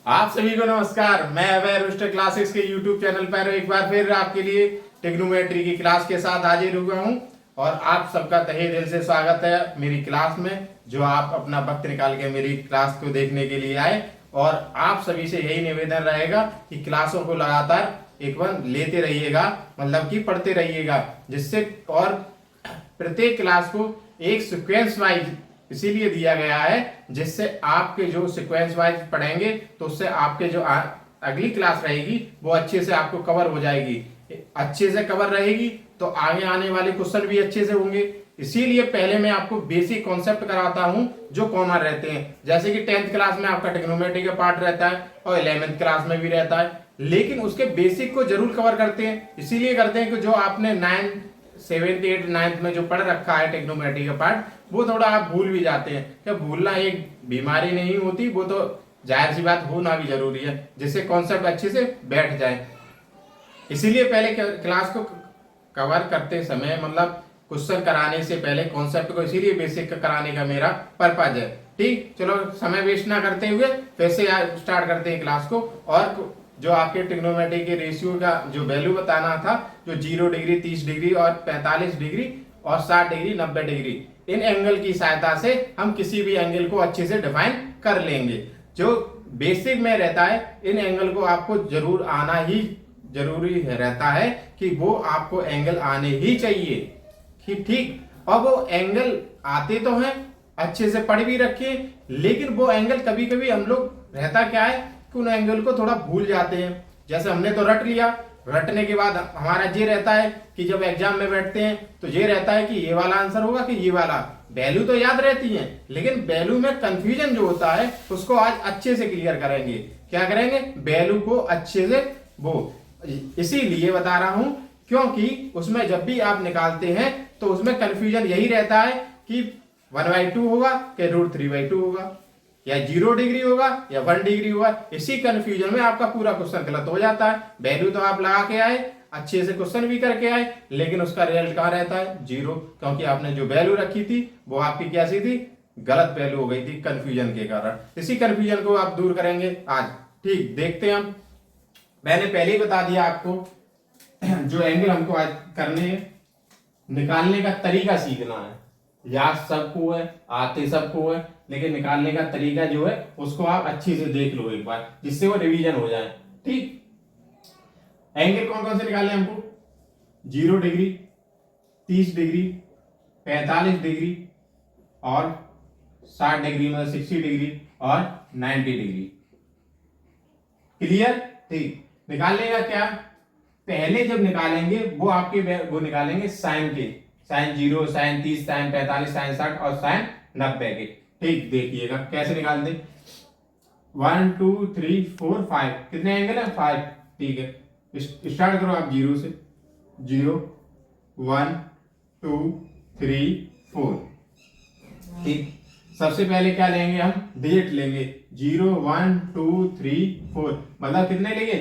आप सभी को नमस्कार। मैं अभय रुष्ट क्लासेस के यूट्यूब चैनल पर एक बार फिर आपके लिए टेक्नोमेट्री की क्लास के साथ हाजिर हुआ हूं और आप सबका तहे दिल से स्वागत है मेरी क्लास में, जो आप अपना वक्त निकाल के मेरी क्लास को देखने के लिए आए। और आप सभी से यही निवेदन रहेगा कि क्लासों को लगातार एक बार लेते रहिएगा, मतलब कि पढ़ते रहिएगा, जिससे और प्रत्येक क्लास को एक सीक्वेंस वाइज इसीलिए दिया गया है जिससे आपके जो सीक्वेंस वाइज पढ़ेंगे तो उससे आपके जो अगली क्लास रहेगी वो अच्छे से आपको कवर हो जाएगी। अच्छे से कवर रहेगी तो आगे आने वाले क्वेश्चन भी अच्छे से होंगे। इसीलिए पहले मैं आपको बेसिक कॉन्सेप्ट कराता हूं जो कॉमन रहते हैं, जैसे कि 10th क्लास में आपका ट्रिग्नोमेट्री का पार्ट रहता है और 11th क्लास में भी रहता है, लेकिन उसके बेसिक को जरूर कवर करते हैं। इसीलिए करते हैं कि जो आपने 9th 7th 8th 9th में जो पढ़ रखा है टेक्नोमेट्री का पार्ट, वो थोड़ा आप भूल भी जाते हैं। क्या भूलना एक बीमारी नहीं होती, वो तो जाहिर सी बात होना भी जरूरी है, जिससे कॉन्सेप्ट अच्छे से बैठ जाए। इसीलिए पहले क्लास को कवर करते समय, मतलब क्वेश्चन कराने से पहले कॉन्सेप्ट को इसीलिए बेसिक कराने का मेरा पर्पज है। ठीक, चलो समय वेस्ट ना करते हुए फिर से स्टार्ट करते हैं क्लास को। और जो आपके ट्रिग्नोमेट्री के रेशियो का जो वैल्यू बताना था, जो 0 डिग्री 30 डिग्री और 45 डिग्री और 60 डिग्री 90 डिग्री, इन एंगल की सहायता से हम किसी भी एंगल को अच्छे से डिफाइन कर लेंगे। जो बेसिक में रहता है, इन एंगल को आपको जरूर आना ही जरूरी रहता है कि वो आपको एंगल आने ही चाहिए कि ठीक। और वो एंगल आते तो हैं, अच्छे से पढ़ भी रखे, लेकिन वो एंगल कभी कभी हम लोग रहता क्या है कि उन एंगल को थोड़ा भूल जाते हैं। जैसे हमने तो रट लिया, रटने के बाद हमारा ये रहता है कि जब एग्जाम में बैठते हैं तो ये रहता है कि ये वाला आंसर होगा कि ये वाला। वैल्यू तो याद रहती है, लेकिन वैल्यू में कंफ्यूजन जो होता है उसको आज अच्छे से क्लियर करेंगे। क्या करेंगे? वैल्यू को अच्छे से वो इसीलिए बता रहा हूं क्योंकि उसमें जब भी आप निकालते हैं तो उसमें कंफ्यूजन यही रहता है कि 1/2 होगा कि √3/2 होगा, या 0 डिग्री होगा या 1 डिग्री होगा। इसी कंफ्यूजन में आपका पूरा क्वेश्चन गलत हो जाता है। वैल्यू तो आप लगा के आए, अच्छे से क्वेश्चन भी करके आए, लेकिन उसका रिजल्ट कहां रहता है? 0, क्योंकि आपने जो वैल्यू रखी थी वो आपकी कैसी थी? गलत वैल्यू हो गई थी कंफ्यूजन के कारण। इसी कंफ्यूजन को आप दूर करेंगे आज। ठीक, देखते हैं हम। मैंने पहले ही बता दिया आपको जो एंगल हमको आज करने हैं, निकालने का तरीका सीखना है। याद सबको है, आते सबको है, लेकिन निकालने का तरीका जो है उसको आप अच्छे से देख लो एक बार, जिससे वो रिवीजन हो जाए। ठीक, एंगल कौन कौन से निकालने हमको? 0 डिग्री, 30 डिग्री, 45 डिग्री और 60 डिग्री, मतलब 60 डिग्री और 90 डिग्री। क्लियर? ठीक, निकालने का क्या? पहले जब निकालेंगे वो आपके वो निकालेंगे साइन के, साइन 0, साइन 30, साइन 45, साइन 60 और साइन 90 के। ठीक, देखिएगा कैसे निकालते। 1 2 3 4 5, कितने एंगल है? 5। ठीक है, स्टार्ट करो आप 0 से। 0 1 2 3 4। ठीक, सबसे पहले क्या लेंगे हम? डिजिट लेंगे। 0 1 2 3 4, मतलब कितने लिए?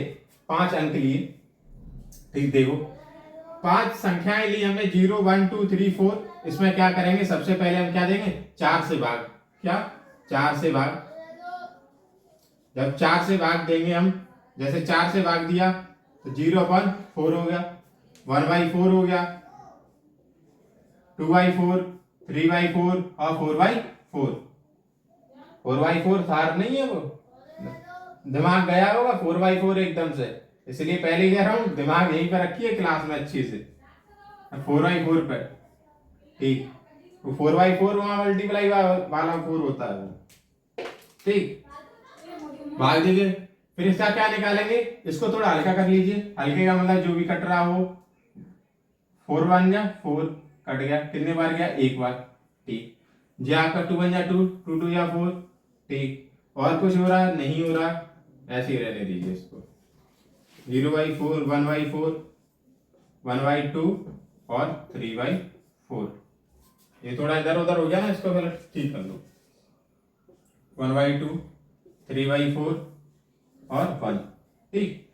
5 अंक लिए। ठीक, देखो 5 संख्याएं ली हमने, 0 1 2 3 4। इसमें क्या करेंगे? सबसे पहले हम क्या देंगे? 4 से भाग। क्या? 4 से भाग। जब 4 से भाग देंगे हम, जैसे 4 से भाग दिया तो 0/4 हो गया, 1/4 हो गया, 2/4, 3/4 और 4/4। 4/4 थार नहीं है वो, दिमाग गया होगा 4/4 एकदम से, इसलिए पहले कह रहा हूं दिमाग यहीं पर रखिए क्लास में अच्छे से, 4/4 पे। ठीक, तो 4/4 वहां मल्टीप्लाई वाला 4 होता है वो। ठीक, भाग दीजिए। फिर इसका क्या निकालेंगे? इसको थोड़ा हल्का कर लीजिए। हल्के का मतलब जो भी कट रहा हो। 4 1 जा 4, कट गया। कितने बार गया? एक बार। ठीक, जी आपका 2 1 जा 2, 2 2 जा 4। ठीक, और कुछ हो रहा? नहीं हो रहा, ऐसे ही रहने दीजिए इसको। 0/4, 1/4, 1/2 और 3/4। ये थोड़ा इधर उधर हो गया ना, इसको पहले ठीक कर लो। 1/2, 3/4 और 1। ठीक,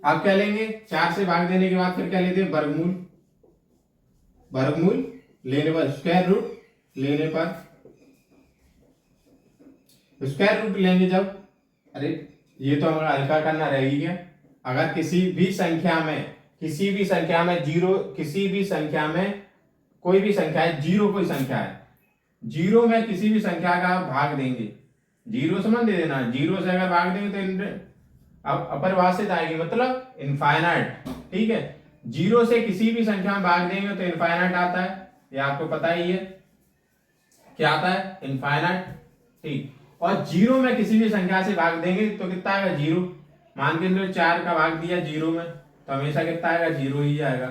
आप क्या लेंगे? 4 से भाग देने के बाद फिर क्या लेते हैं? वर्गमूल। वर्गमूल लेने पर, स्क्वायर रूट लेने पर स्क्वायर रूट लेंगे जब, अरे ये तो हमारा हल्का करना रहेगी क्या। अगर किसी भी संख्या में जीरो, किसी भी संख्या में कोई भी संख्या है, जीरो कोई संख्या है, जीरो में किसी भी संख्या का आप भाग देंगे, जीरो से मत दे देना, जीरो से अगर भाग देंगे तो अब अपरिभाषित आएगी, मतलब इनफाइनाइट। ठीक है, जीरो से किसी भी संख्या में भाग देंगे तो इनफाइनाइट आता है, ये आपको पता ही है क्या आता है, इनफाइनाइट। ठीक, और जीरो में किसी भी संख्या से भाग देंगे तो कितना आएगा, जीरो। मान के चलो 4 का भाग दिया जीरो में तो हमेशा कितना आएगा, जीरो ही आएगा।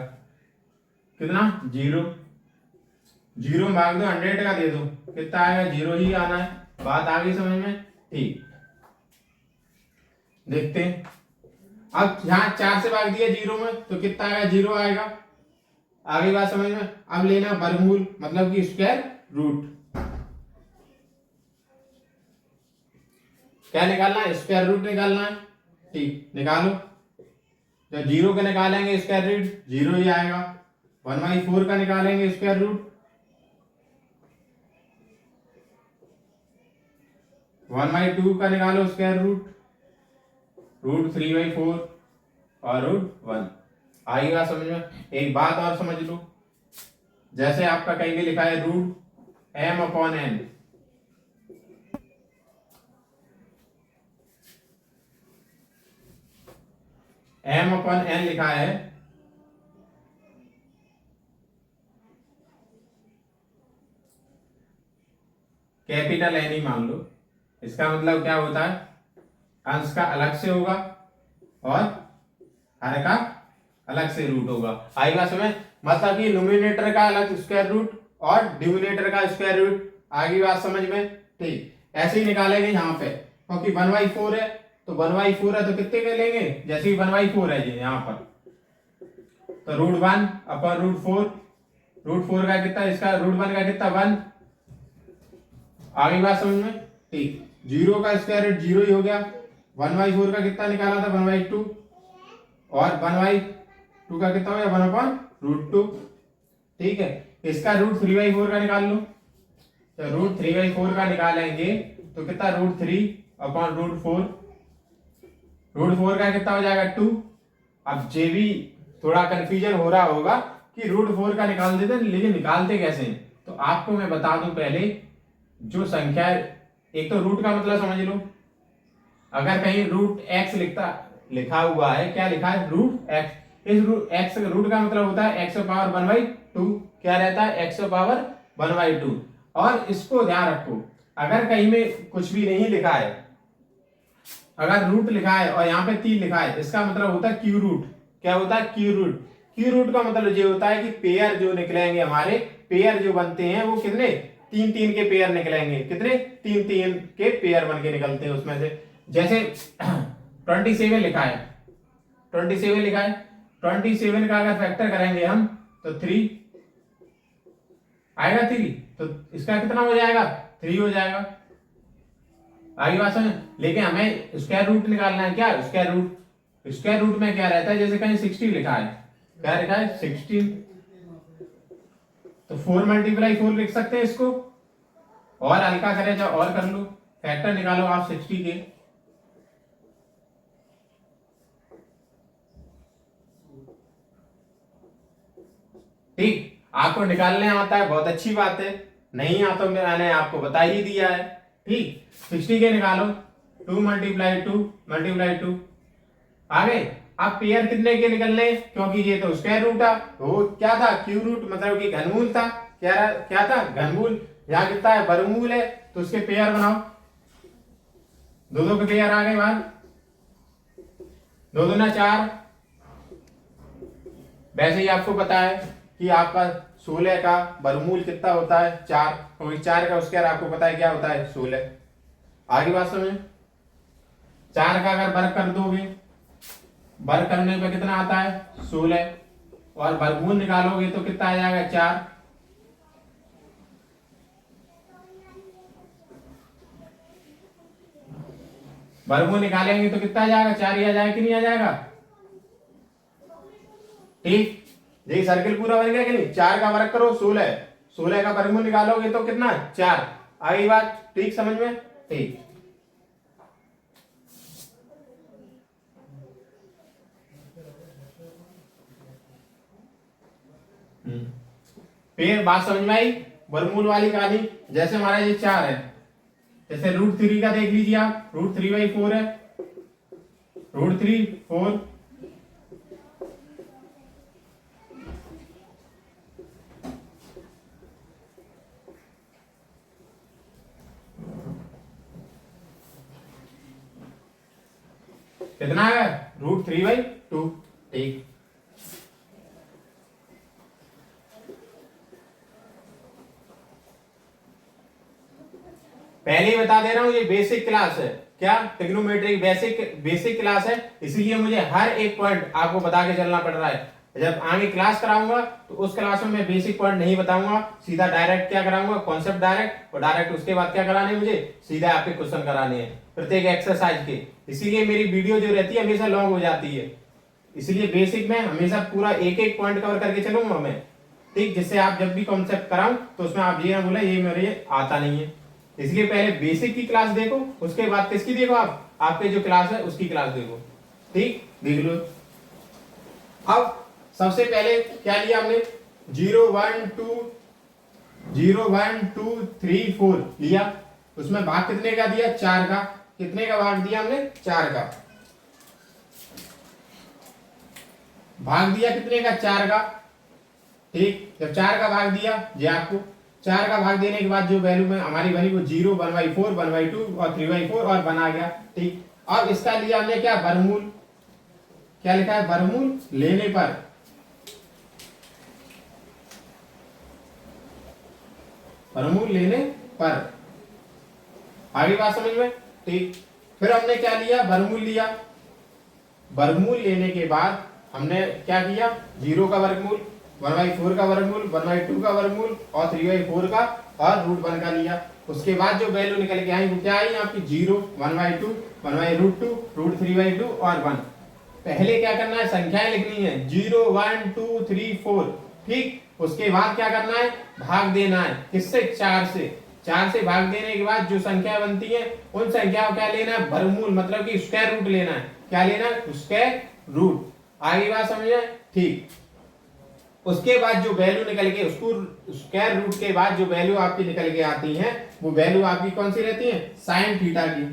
कितना, जीरो। जीरो में भाग दो 100 का दे दो, कितना आएगा, जीरो ही आना है। बात आ गई समझ में। ठीक, देखते हैं अब यहाँ 4 से भाग दिया जीरो में तो कितना आएगा, जीरो आएगा। आगे बात समझ में। अब लेना वर्गमूल, मतलब कि स्क्वायर रूट। क्या निकालना है, स्क्वायर रूट निकालना है। ठीक, निकालो। जब जीरो का निकालेंगे स्क्वायर रूट, जीरो ही आएगा। 1/4 का निकालेंगे स्क्वायर रूट, 1/2 का निकालो स्क्वायर रूट, रूट 3/4 और रूट 1। आएगा समझ में। एक बात और समझ लो, जैसे आपका कहीं भी लिखा है रूट m/n, m/n लिखा है, कैपिटल एन ही मान लो। इसका मतलब क्या होता है, अंश का अलग से होगा और हर का अलग से रूट होगा। आएगा समझ, मतलब कि न्यूमरेटर का अलग स्क्वायर रूट और डिनोमिनेटर का स्क्वायर रूट। आगे बात समझ में। ठीक, ऐसे ही निकालेंगे यहाँ पे, क्योंकि 1/4 है तो 1/4 है तो कितने के लेंगे, जैसे ही 1/4 है जी यहाँ पर तो √1/√4, √4 का कितना, इसका √1 का कितना, 1। आगे बात समझ में। ठीक, जीरो का स्क्वायर रूट जीरो ही हो गया। 1/4 का कितना निकाला था, 1/2, और 1/2 का कितना हो गया, 1/√2। ठीक है, इसका रूट 3/4 का निकाल लो, तो रूट 3/4 का निकालेंगे तो कितना, √3/√4, √4 का कितना हो जाएगा, 2। अब जे भी थोड़ा कंफ्यूजन हो रहा होगा कि √4 का निकाल देते, लेकिन निकालते कैसे हैं, तो आपको मैं बता दूं पहले। जो संख्या, एक तो रूट का मतलब समझ लो, अगर कहीं √x लिखा हुआ है, क्या लिखा है, √x, इस x रूट का मतलब होता है x⁻1/2। क्या रहता है, x⁻1/2। और इसको ध्यान रखो, अगर कहीं में कुछ भी नहीं लिखा है, अगर रूट लिखा है और यहाँ पे 3 लिखा है, इसका मतलब होता है क्यू रूट। क्या होता है, क्यू रूट। क्यू रूट का मतलब ये होता है कि पेयर जो निकलेंगे हमारे, पेयर जो बनते हैं वो कितने, 3-3 के पेयर निकलेंगे। कितने, 3-3 के पेयर बन के निकलते हैं उसमें से। जैसे 27 लिखा है, 27 लिखा है, 27 का अगर फैक्टर करेंगे हम तो 3 आएगा, 3 तो इसका कितना हो जाएगा, 3 हो जाएगा। आगे बात समझ। लेकिन हमें स्क्वायर रूट निकालना है। क्या, स्क्वायर रूट, स्क्वायर रूट में क्या रहता है, जैसे कहीं 60 लिखा है, क्या लिखा है, 16, तो 4 × 4 लिख सकते हैं इसको। और हल्का करें जाओ और कर लो, फैक्टर निकालो आप 60 के। ठीक, आपको निकालने आता है, बहुत अच्छी बात है। नहीं आता तो मैंने आपको बता ही दिया है। ठीक, 60 के निकालो, 2 × 2 आ गए। अब पेयर कितने के निकलने, क्योंकि ये तो स्क्वायर रूट था, वो क्या था, क्यू रूट, मतलब कि घनमूल था। क्या था, घनमूल। यहाँ कितना है, वर्गमूल है, तो उसके पेयर बनाओ। 2-2 के पेयर आ गए बाहर, 2 दूना 4। वैसे ही आपको पता है कि आपका 16 का वर्गमूल कितना होता है, 4, क्योंकि 4 का स्क्वायर आपको पता है क्या होता है, 16। आगे बात समझ। 4 का अगर वर्ग कर दोगे, वर्ग करने पे कितना आता है, 16, और वर्गमूल निकालोगे तो कितना आ जाएगा, 4। वर्गमूल निकालेंगे तो कितना आ जाएगा, 4 ही आ जाएगा कि नहीं आ जाएगा। ठीक, ये सर्किल पूरा बन गया कि नहीं। 4 का वर्ग करो 16 का वर्गमूल निकालोगे तो कितना, 4। आगे बात ठीक समझ में। ठीक, फिर बात समझ में आई वर्गमूल वाली कहानी। जैसे हमारा ये 4 है, जैसे √3 का देख लीजिए आप, √3/4 है, √3 4 कितना है √3/2। ठीक, पहले ही बता दे रहा हूं ये बेसिक क्लास है। क्या? ट्रिग्नोमेट्री बेसिक क्लास है, इसीलिए मुझे हर एक पॉइंट आपको बता के चलना पड़ रहा है। जब आगे क्लास कराऊंगा तो उस क्लास में मैं बेसिक पॉइंट नहीं बताऊंगा, सीधा डायरेक्ट क्या कराऊंगा, कॉन्सेप्ट डायरेक्ट, और डायरेक्ट उसके बाद क्या कराने हैं मुझे, सीधा आपके क्वेश्चन कराने हैं प्रत्येक एक्सरसाइज के। इसीलिए मेरी वीडियो जो रहती है हमेशा लॉन्ग हो जाती है, इसलिए बेसिक में हमेशा पूरा एक एक पॉइंट कवर करके चलूंगा मैं। ठीक, जिससे आप जब भी कॉन्सेप्ट कराऊं तो उसमें आप ये ना बोले ये मेरे आता नहीं है। इसलिए पहले बेसिक की क्लास देखो, उसके बाद किसकी देखो, आप आपके जो क्लास है उसकी क्लास देखो। ठीक, देख लो। अब सबसे पहले क्या लिया हमने, 0 1 2 3 4 लिया। उसमें भाग कितने का दिया, 4 का। कितने का भाग दिया हमने, 4 का भाग दिया। कितने का, 4 का। ठीक, जब 4 का भाग दिया, ये आपको 4 का भाग देने के बाद जो वैल्यू में हमारी बनी वो 0 1/4 1/2 और 3/4 और बना गया। ठीक, अब इसका लिया हमने क्या, वर्गमूल। क्या लिखा है, वर्गमूल लेने पर। वर्गमूल लेने पर, आगे बात समझ में। ठीक, फिर हमने क्या लिया, वर्गमूल लिया। वर्गमूल लेने के बाद हमने क्या किया, 0 का वर्गमूल, 1/4 का वर्गमूल, 1/2 का वर्गमूल और 3/4 का और √1 का लिया। उसके बाद जो वैल्यू निकल के आई वो क्या आई आपकी, 0 1/2 1/√2 √3/2 और 1। पहले क्या करना है, संख्याएं लिखनी है, 0 1 2 3 4। ठीक, उसके बाद क्या करना है, भाग देना है। किससे, 4 से। 4 से भाग देने के बाद जो संख्या बनती है उन संख्याओं क्या लेना है, वर्गमूल, मतलब कि स्क्वायर रूट लेना है। क्या लेना है, स्क्वायर रूट। आगे बात समझ में। ठीक, उसके बाद जो वैल्यू निकल के, उसको स्क्वायर रूट के बाद जो वैल्यू आपकी निकल के आती है वो वैल्यू आपकी कौन सी रहती है, साइन थीटा की।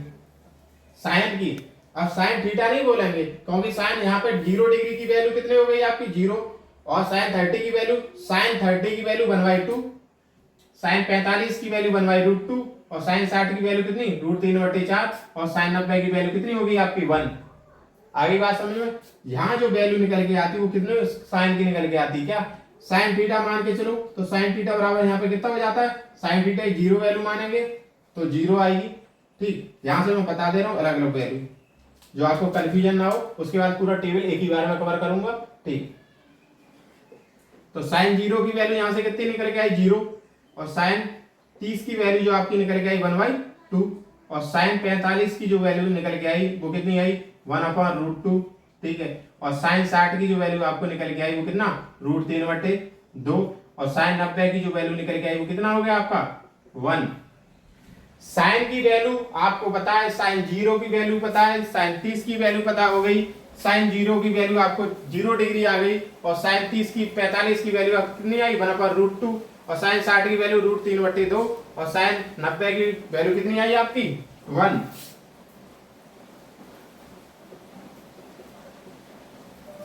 साइन की, अब साइन थीटा नहीं बोलेंगे क्योंकि साइन यहाँ पे 0 डिग्री की वैल्यू कितनी हो गई आपकी, 0। और साइन 30 की वैल्यू, साइन 30 की वैल्यू 1/2, साइन 45 की वैल्यू 1/√2 और साइन 60 की वैल्यू कितनी, √3/4 और साइन 90 की वैल्यू कितनी होगी आपकी, 1। आगे बात समझ में। यहाँ जो वैल्यू निकल के आती है वो कितने साइन की निकल के आती है, क्या, साइन थीटा मान के चलो तो साइन थीटा बराबर यहाँ पे कितना हो जाता है, साइन थीटा 0 वैल्यू मानेंगे तो 0 आएगी। ठीक, यहाँ से मैं बता दे रहा हूँ अलग अलग वैल्यू, जो आपको कंफ्यूजन ना हो। उसके बाद पूरा टेबल एक ही बार में कवर करूंगा। ठीक, तो साइन 0 की वैल्यू यहाँ से कितनी निकल के आई, 0। और साइन 30 की वैल्यू जो आपकी निकल के आई 1/2 और साइन 45 की जो वैल्यू निकल के आई वो कितनी आई, 1/√2। ठीक है, और साइन 60 की जो वैल्यू आपको निकल के आई वो कितना, √3/2 और साइन 90 की जो वैल्यू निकल के आई वो कितना हो गया आपका, 1। साइन की वैल्यू आपको पता है, साइन 0 की वैल्यू पता है, साइन 30 की वैल्यू पता हो गई। साइन 0 की वैल्यू आपको 0 डिग्री आ गई और साइन 30 की 45 की वैल्यू कितनी आई, 1/√2 और साइन 60 की वैल्यू √3/2 और साइन 90 की वैल्यू कितनी आई आपकी, 1।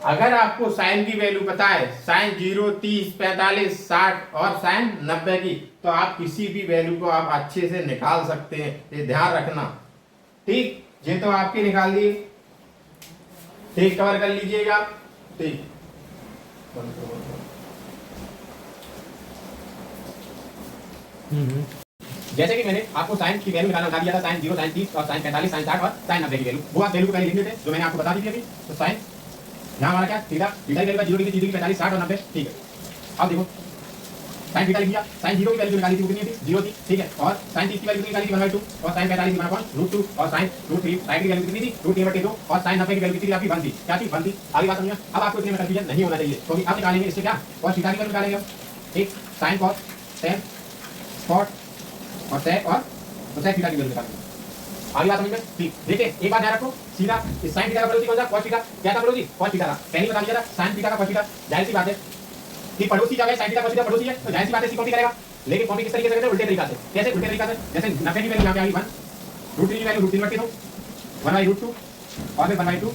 अगर आपको साइन की वैल्यू पता है, साइन 0 30 45 60 और साइन 90 की, तो आप किसी भी वैल्यू को आप अच्छे से निकाल सकते हैं, ये ध्यान रखना। ठीक, ये तो आपके निकाल दिए। ठीक, कवर कर लीजिएगा। ठीक, जैसे कि मैंने आपको साइन की वैल्यू निकालना बता दिया था, साइन 0 साइन 30 और साइन 45 साइन 60 और साइन 90 की वैल्यू, वो आप वैल्यू को पहले लिख लेते जो मैंने आपको बता दी थी अभी। तो साइन यहाँ हमारा क्या, थीटा की वैल्यू 0 डिग्री 30 45 60 और 90। ठीक है, अब देखो साइन थीटा लिख दिया, साइन 0 की वैल्यू निकाली थी कितनी थी, 0 थी। ठीक है, और साइन 30 की वैल्यू निकाली थी 1/2 और साइन 45 की √2 और साइन √3 साइन की वैल्यू कितनी थी, √3/2 और साइन 90 की वैल्यू कितनी थी आपकी, 1 थी। क्या थी, 1 थी। आगे बात समझिए। अब आपको इतने में कंफ्यूजन नहीं होना चाहिए क्योंकि अब निकालेंगे इससे क्या, cos थीटा की वैल्यू निकालेंगे हम। ठीक, साइन cos tan cot और sec और sec थीटा की वैल्यू निकालेंगे। आगे बात समझ में। ठीक, देखिए एक बात ध्यान रखो, सीधा इस साइन थीटा का वैल्यू कौन सा, cos थीटा। क्या था जी, cos थीटा था, पहले बता दिया था साइन थीटा का cos थीटा। जाहिर सी बात है कि पड़ोसी जो है sin थीटा cos थीटा पड़ोसी है, तो जाहिर सी बात है इसकी कॉपी करेगा। लेकिन कॉपी किस तरीके से करते हैं? उल्टे तरीका से। कैसे उल्टे तरीका से? जैसे 90 की वैल्यू यहाँ पे आ गई 1, √3 की वैल्यू √3 रख दो, 1/√2 और फिर 1/2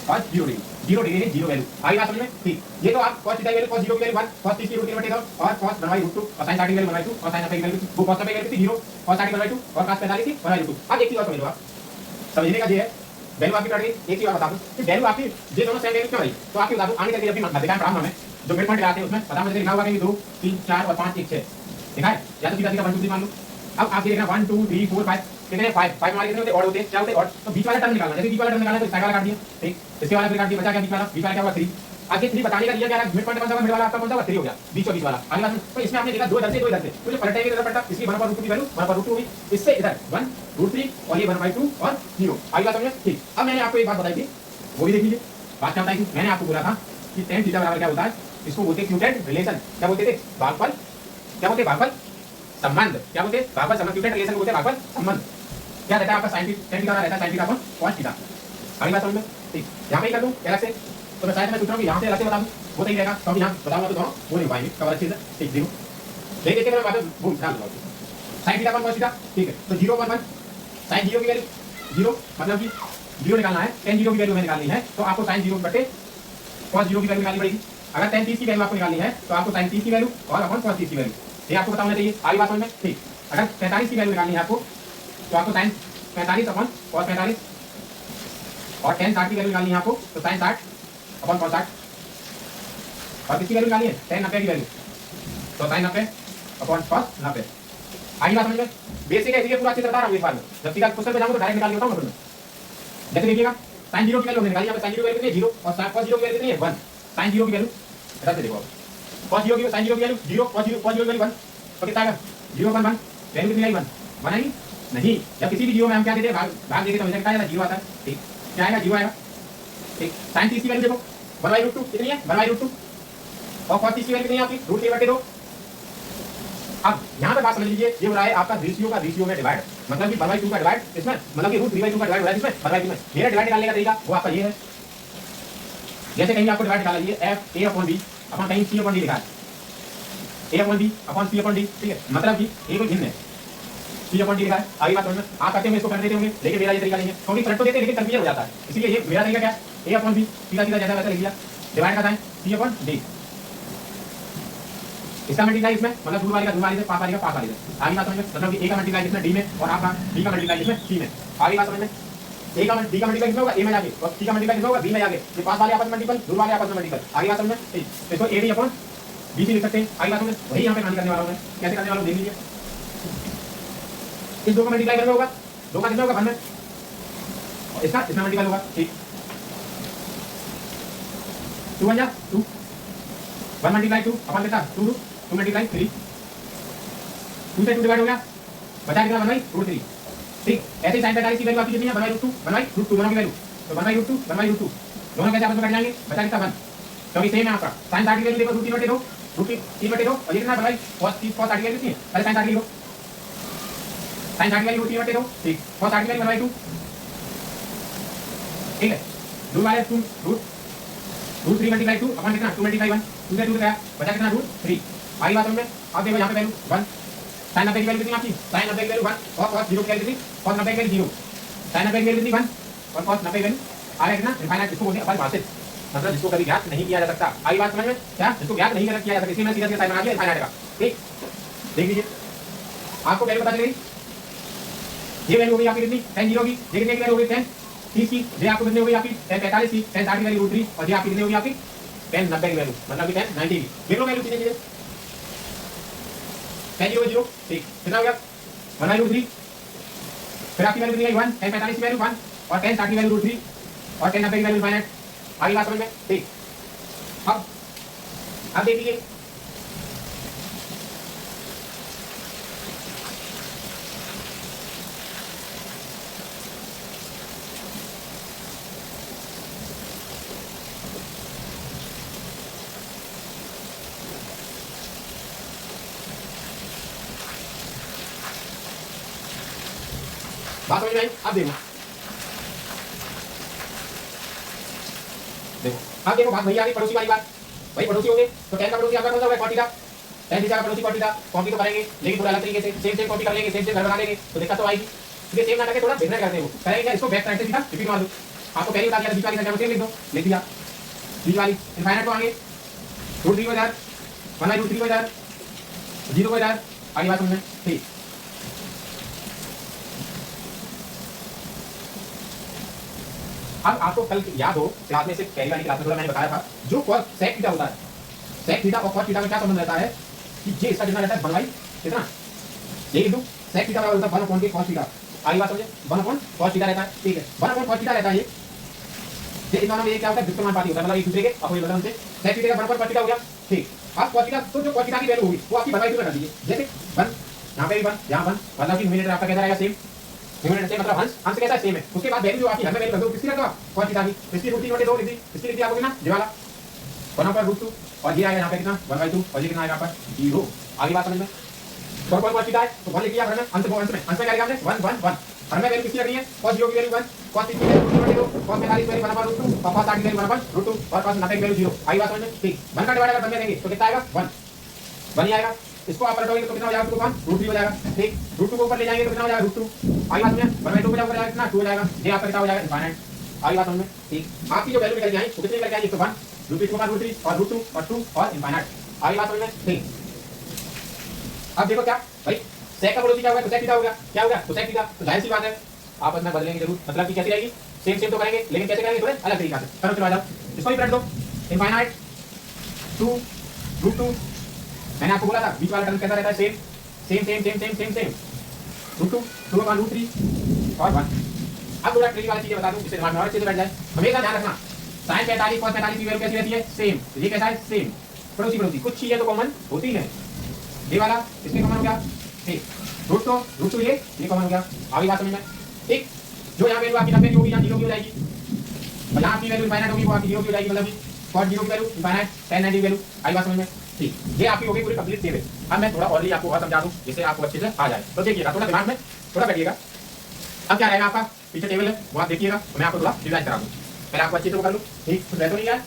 और 0 डिग्री, 0 डिग्री है 0 वैल्यू। आई बात समझ में? ठीक। ये तो आप cos थीटा की वैल्यू cos 0 की वैल्यू 1, cos 30 की √3 रख दो और cos 1/√2 और sin 60 की वैल्यू 1/2 और sin 90 की वैल्यू वो cos 90 की वैल्यू थी 0, cos 60 की 1/2 और cos 45 की 1/2। अब एक चीज और समझ लो आप, समझने का ये है वैल्यू आपकी कट गई। एक चीज और बता दूं कि वैल्यू आपकी ये दोनों सेम वैल्यू क्यों आई? तो आपकी बता दूं आगे चल के जब भी मध्यिका प्रॉब्लम में जो मिड पॉइंट लगाते हैं उसमें पता मुझे लिखा हुआ है कि 2 3 4 और 5 1 6 लिखा है, या तो सीधा सीधा 1 2 3 मान लो। अब आप ये देखना 1 2 3 4 5 कितने 5 हमारे कितने होते हैं? ऑड होते हैं। क्या होते हैं? ऑड। तो बीच वाला टर्म निकालना, जैसे बीच वाला टर्म निकालना है तो साइड वाला काट दिया, ठीक। इसके वाला फिर काट दिया, बचा क्या बीच वाला क्या हुआ 3। अब ये 3 बताने का दिया क्या है? मिड पॉइंट कौन सा होगा? मिड वाला आपका कौन सा होगा? 3 हो गया, बीच और बीच वाला। आगे बात तो इसमें आपने देखा दो इधर से दो इधर से, तो जो पलटा है इधर पलटा, इसकी 1/√2 की वैल्यू 1/√2 हुई, इससे इधर 1√3 और ये 1/2 और 0। आगे बात समझे? ठीक। अब मैंने आपको एक बात बताई थी, वो भी देख लीजिए। बात क्या बताई थी? मैंने आपको बोला था कि tan थीटा बराबर क्या होता है? इसको बोलते हैं क्यूटेड रिलेशन। क्या बोलते थे? भागफल। क्या बोलते हैं? भागफल संबंध। क्या बोलते हैं? भागफल संबंध। क्यूटेड रिलेशन बोलते हैं भागफल संबंध। क्या रहता है आपका sin थीटा रहता है sin theta upon cos theta. आगे बात समझ में? ठीक। यहाँ पे ही कर दूं अलग से, तो मैं शायद मैं सोच रहा हूँ कि यहाँ से अलग से बता दूं, वो सही रहेगा। क्योंकि यहाँ बताऊंगा तो दोनों वो नहीं पाएंगे कवर अच्छे से। ठीक, देखो देख देख के मैं बात भूल ध्यान लगाओ। sin theta upon cos theta, ठीक है। तो 0/1 sin 0 की वैल्यू 0, मतलब कि 0 निकालना है, tan 0 की वैल्यू हमें निकालनी है, तो आपको sin 0 बटे cos 0 की वैल्यू निकालनी पड़ेगी। अगर tan 30 की वैल्यू आपको निकालनी है तो आपको sin 30 की वैल्यू और अपॉन cos 30 की वैल्यू, ये आपको पता होना चाहिए। आगे बात समझ में? ठीक। अगर 45 की वैल्यू निकालनी है आपको, तो आपको sin 45 अपॉन cos 45 और tan 60 की वैल्यू निकालनी है आपको, तो sin 60 अपॉन cos 60 और किसकी वैल्यू निकालनी है? tan 90 की वैल्यू, तो sin 90 अपॉन cos 90। आगे बात समझ में? बेसिक है, इसलिए पूरा अच्छे से बता रहा हूँ। एक बार में जब सीधा क्वेश्चन पे जाऊंगा तो डायरेक्ट निकाल के बताऊंगा। जैसे देखिएगा sin 0 की वैल्यू हमने निकाली, यहाँ पे sin 0 की वैल्यू कितनी है? 0 और cos 0 की वैल्यू कितनी है? 1। sin 0 की वैल्यू इधर से देखो, cos 0 की sin 0 की वैल्यू 0, cos 0 की वैल्यू 1, तो कितना आएगा? 0/1 वैल्यू कितनी आई? 1 बनाएंगे नहीं। जब किसी भी 0 में हम क्या देते हैं? भाग देते तो हमेशा कितना आएगा? 0 आता है। ठीक, क्या आएगा? 0 आएगा। ठीक। sin 30 की वैल्यू देखो 1/√2 कितनी है? 1/√2 और cos 30 की वैल्यू कितनी है आपकी? √3/2। अब यहाँ पे बात समझ लीजिए, ये हो रहा है आपका रेशियो का रेशियो में डिवाइड, मतलब कि 1/2 का डिवाइड इसमें, मतलब कि √3/2 का डिवाइड हो रहा है इसमें 1/2 में। मेरा डिवाइड निकालने का तरीका वो आपका ये है, जैसे कहीं आपको डिवाइड निकाल लीजिए f a/b अपन कहीं c/d लिखा है, a/b अपॉन c/d, ठीक है। मतलब कि a कोई भिन्न है, c/d लिखा है। आगे बात समझ में? आप करते होंगे इसको कर देते होंगे, लेकिन मेरा ये तरीका नहीं है, क्योंकि फ्रंट तो देते हैं लेकिन कंफ्यूजन हो जाता है। इसलिए ये मेरा तरीका क्या है? a/b सीधा सीधा जैसा वैसा लिख दिया, डिवाइड का साइन c/d, इसका मल्टीप्लाई इसमें, मतलब दूर वाले का दूर वाले से, पास वाले का पास वाले से। आगे बात समझ में? मतलब कि a का मल्टीप्लाई इसमें d में और आपका b का मल्टीप्लाई इसमें c में। आगे बात समझ में? a का d का मल्टीप्लाई किसमें होगा? a में जाके, और c का मल्टीप्लाई किसमें होगा? b में जाके। ये पास वाले आपस में मल्टीपल, दूर वाले आपस में मल्टीपल। आगे बात समझ में? इसको a d upon b c लिख सकते हैं। आगे बात समझ में? वही यहाँ पे कहानी करने वाला हूँ मैं। कैसे करने वाला हूँ देख लीजिए। इस 2 का मल्टीप्लाई करना होगा, 2 का कितना होगा? 1 में, और इसका इसमें मल्टीपल होगा। ठीक, 2 1 जा 2, 1 मल्टीप्लाई 2 अपॉन कितना? 2 2 मल्टीप्लाई 3, 2 से 2 डिवाइड हो गया, बचा कितना? 1/√3। ठीक, ऐसे ही sin 45 की वैल्यू आपकी कितनी है? 1/√2, 1/√2 दोनों की वैल्यू, तो 1/√2 1/√2 दोनों कैसे आपस में कट जाएंगे? बचा कितना? 1, क्योंकि सेम है आपका। sin 60 की वैल्यू देखो √3/2, √3/2 और ये कितना है? cos 60 की वैल्यू कितनी है? पहले sin 60 की लो, sin 60 की वैल्यू √3/2, ठीक, cos 60 की वैल्यू 1/2, ठीक है। दूर वाले √3 मल्टीप्लाई 2 अपॉन कितना? 2 मल्टीप्लाई 1, 2 से 2 गया, बचा कितना? √3। आगे बात समझ में? अब देखो यहाँ पे वैल्यू 1, sin 90 की वैल्यू कितनी आपकी? sin 90 की वैल्यू 1 और cos 0 की वैल्यू कितनी? cos 90 की वैल्यू 0, sin 90 की वैल्यू कितनी? 1 और cos 90 की वैल्यू आगे कितना? इनफाइनाइट। इसको बोलते हैं अपरिभाषित, मतलब जिसको कभी ज्ञात नहीं किया जा सकता। आगे बात समझ में? क्या? जिसको ज्ञात नहीं किया जा सकता, इसलिए मैंने सीधा सीधा साइन बना दिया इनफाइनाइट का। ठीक, देख लीजिए आपको वैल्यू पता चलेगी। ये वैल्यू हो गई आपकी कितनी? tan 0 की। ये कितने की वैल्यू हो गई? tan 30 की। ये आपको कितनी हो गई आपकी? tan 45 की। tan 60 की वैल्यू √3 और ये आपकी कितनी होगी आपकी? tan 90 की वैल्यू, मतलब कि tan 90 की। देख लो वैल्यू सीधे सीधे, tan 0 0, ठीक, कितना हो गया? 1/√3, फिर आपकी वैल्यू कितनी आई? 1, tan 45 की वैल्यू 1 और tan 60 की वैल्यू √3 और tan 90 की वैल्यू इनफाइनाइट। आगे बात समझ में? ठीक, अब देख लीजिए बात समझ में आई? अब देखो देखो, अब देखो बात वही आ गई पड़ोसी वाली बात। वही पड़ोसी होंगे तो टेन का पड़ोसी आपका कौन सा होगा कॉट थीटा, टेन थीटा का पड़ोसी कॉट थीटा, कॉपी तो करेंगे लेकिन थोड़ा अलग तरीके से सेम कॉपी कर लेंगे, सेम घर बना लेंगे तो दिक्कत तो आएगी, इसलिए सेम ना करके थोड़ा डिफरेंट करते हो करेंगे इसको बैक साइड से सीधा रिपीट मार दो। आपको पहले बता दिया बीच वाली संख्या को सेम लिख दो, लिख दिया बीच वाली इनफाइनाइट को आगे रूट 3 को इधर 1/√3 को इधर 0 को इधर आगे बात समझ में ठीक। अब आपको कल याद हो क्लास में से पहली वाली क्लास में थोड़ा मैंने बताया था जो सेक थीटा होता है, सेक थीटा और कॉट थीटा में क्या संबंध रहता है कि जे इसका जितना रहता है 1/, कितना ये लिख दूं सेक थीटा बराबर होता है 1/cos cos थीटा, आगे बात समझे 1/cos थीटा रहता है ठीक है, 1/cos थीटा रहता है ये इन दोनों में ये क्या होता है द्विपद पाती होता है मतलब एक दूसरे के अपोजिट होता है उनसे, सेक थीटा का 1/cos थीटा हो गया ठीक। अब cos थीटा तो जो cos थीटा की वैल्यू होगी वो आपकी 1/2 में कर दीजिए, जैसे 1 यहां पे भी 1 यहां 1 मतलब कि न्यूमरेटर आपका कैसा रहेगा सेम, न्यूमरेटर से मतलब अंश अंश कैसा सेम है, उसके बाद वैल्यू जो आपकी घर में वैल्यू कर दो किसकी रख दो cos थीटा की, इसकी √3/2 लिख दी, इसकी लिख दी आपको कितना ये वाला 1/√2 और ये आएगा यहां पे कितना 1/2 और ये कितना आएगा आपका 0, आगे बात समझ में तो cos थीटा है तो 1 लिख दिया घर में अंश में क्या लिखा हमने 1 1 1 घर में वैल्यू किसकी रखनी है cos 0 की वैल्यू 1 cos 3 की वैल्यू √3/2 cos 45 की वैल्यू 1/√2 और cos 60 की वैल्यू 1/√2 और cos 90 की वैल्यू 0, आगे बात समझ में ठीक। 1 का डिवाइड अगर 1 में देंगे तो कितना आएगा 1 ही आएगा, इसको आप पलटोगे तो कितना हो जाएगा √3 हो जाएगा ठीक, √2 को ऊपर ले जाएंगे तो कितना हो जाएगा √2, आगे बात समझ में 1/2 को ऊपर जाएगा कितना 2 हो जाएगा, ये आपका कितना हो जाएगा इनफाइनाइट, आगे बात समझ में ठीक। आपकी जो वैल्यू निकल आई वो कितनी निकल आई 101 √3 को √3 और √2 और 2 और इनफाइनाइट, आगे बात समझ में ठीक। अब देखो क्या भाई सेक का पड़ोसी क्या होगा कोसेक थीटा हो गया, क्या होगा कोसेक थीटा, तो जाहिर सी बात है आपस में बदलेंगे जरूर, मतलब कि कैसी रहेगी सेम तो करेंगे लेकिन कैसे करेंगे थोड़े अलग तरीके से, करो चलो आ जाओ इसको भी पलट दो इनफाइनाइट 2 √2 मैंने आपको बोला था बीच वाला टर्म कैसा रहता है सेम √2 2/√3 और 1। अब थोड़ा ट्रिक वाली चीजें बता दूं जिससे दिमाग में और अच्छे से बैठ जाए, हमेशा ध्यान रखना sin 45 cos 45 की वैल्यू कैसी रहती है सेम, ये कैसा है सेम, पड़ोसी कुछ चीजें तो कॉमन होती है, ये वाला इसमें कॉमन हो गया ठीक, √2 ये कॉमन हो गया, आगे बात समझ में ठीक। जो यहाँ वैल्यू आपकी 90 की होगी यहाँ 0 की हो जाएगी और यहाँ आपकी वैल्यू इनफाइनाइट होगी वो आपकी 0 की हो जाएगी, मतलब cos 0 की वैल्यू इनफाइनाइट tan 90 की वैल्यू, आगे बात समझ में ठीक। ये आपकी होगी पूरी कंप्लीट टेबल। अब मैं थोड़ा और आपको और समझा दूं जिससे आपको अच्छे से आ जाए, तो देखिएगा थोड़ा दिमाग में थोड़ा बैठिएगा। अब क्या रहेगा आपका पीछे टेबल है वो आप देखिएगा, तो मैं आपको थोड़ा रिवाइज करा दूं, पहले आपको अच्छे से कर लूं ठीक, कुछ रहता नहीं है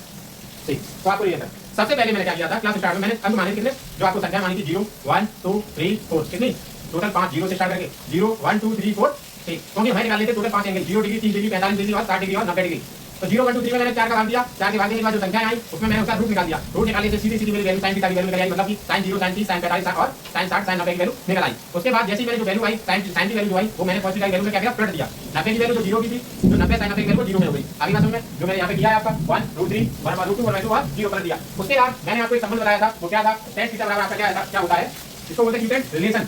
ठीक। तो आपको ये सबसे पहले मैंने क्या किया था क्लास स्टार्ट में मैंने अंक माने कितने जो आपको संख्या मानी थी 0 1 2 3 4 कितनी टोटल 5 0 से स्टार्ट करके 0 1 2 3 4 ठीक, क्योंकि हमें निकालने थे total 5 angle 0 degree 3 degree 45 degree और 60 डिग्री और 90 डिग्री, तो 0 1 2 3 में मैंने 4 का भाग दिया, 4 के भागने के बाद जो संख्या आई उसमें मैंने उसका रूट निकाल दिया, रूट निकालने से सीधी मेरी वैल्यू sin थीटा की वैल्यू निकल आई, मतलब कि sin 0 sin 30 sin 45 और sin 60 sin 90 की वैल्यू निकल आई। उसके बाद जैसे ही मैंने जो वैल्यू आई sin की वैल्यू जो आई वो मैंने cos थीटा की वैल्यू में क्या किया पलट दिया, 90 की वैल्यू जो 0 की थी जो 90 sin 90 की वैल्यू 0 में हो गई, आगे बात समझ में जो मैंने यहाँ पे किया है आपका 1√3 1/√2 और 0 पलट दिया। उसके बाद मैंने आपको एक संबंध बताया था वो क्या था tan थीटा बराबर आपका क्या होता है, इसको बोलते हैं न्यूटन रिलेशन,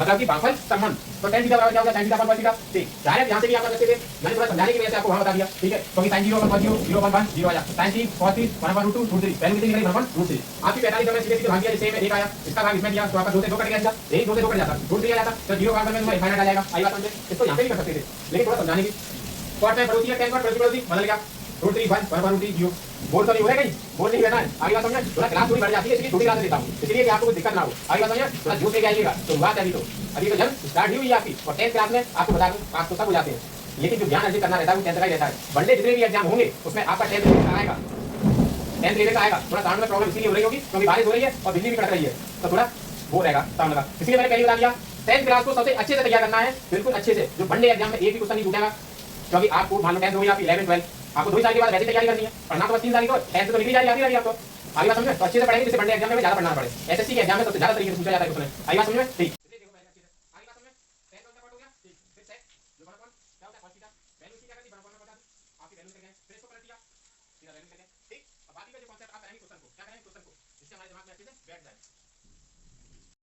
मतलब कि भागफल संबंध, तो tan थीटा बराबर क्या होगा sin थीटा अपन cos थीटा ठीक, डायरेक्ट यहां से भी आप कर सकते थे, मैंने थोड़ा समझाने की वजह से आपको वहां बता दिया ठीक है, क्योंकि sin 0 1 0 0 1 1 0 आया sin 3 cos 3 1/√2 √3 वैल्यू कितनी निकली 1/√3, आपकी 45 में सीधे भाग दिया जैसे में एक आया इसका भाग इसमें दिया तो आपका 2 से 2 कट गया, यही 2 से 2 कट जाता √3 आ जाता, तो 0 भाग में तुम्हारा इनफाइनाइट आ जाएगा, आई बात समझे, इसको यहां पे भी कर सकते थे लेकिन थोड़ा समझाने की cos में पड़ोसी है tan cos पड़ोसी बदल गया √3 1 1/√3 0 बोल तो नहीं हो रहा कहीं, बोल नहीं रहना है, आगे बात समझे, थोड़ा क्लास थोड़ी बढ़ जाती है इसलिए छोटी क्लास देता हूं इसलिए कि आपको कोई दिक्कत ना हो, आगे बात समझे थोड़ा जोश लेके आइएगा तो बात है अभी तो जब स्टार्ट ही हुई है आपकी और 10th क्लास में आपको बता दूं पास तो सब हो जाते हैं लेकिन जो ज्ञान अर्जित करना रहता है वो 10th का ही रहता है, वनडे जितने भी एग्जाम होंगे उसमें आपका 10th लेवल का आएगा, 10th लेवल का आएगा, थोड़ा साउंड में प्रॉब्लम इसीलिए हो रही होगी क्योंकि बारिश हो रही है और बिजली भी कड़क रही है तो थोड़ा वो रहेगा साउंड का, इसलिए मैंने पहले बता दिया 10th क्लास को सबसे अच्छे से तैयार करना है, बिल्कुल अच्छे से, जो वनडे एग्जाम में एक भी क्वेश्चन नहीं छूटेगा, क्योंकि आपको मान लो 10th हो गई आपकी 11 12 आपको 2 साल के बाद वैसे तैयारी करनी है, पढ़ना तो बस 3 साल की, तो 10th तो निकली जा रही है आपको, आगे बात समझ में, तो अच्छे से पढ़ेंगे जिससे वनडे एग्जाम में ज्यादा पढ़ना पड़े, एसएससी के एग्जाम में सबसे ज्यादा तरीके से पूछा जाता है क्वेश्चन, आगे बात समझ में ठीक। ठीक, अब बाकी का जो कॉन्सेप्ट आप करेंगे क्वेश्चन को क्या करेंगे क्वेश्चन को जिससे हमारे दिमाग में अच्छे से बैठ जाए।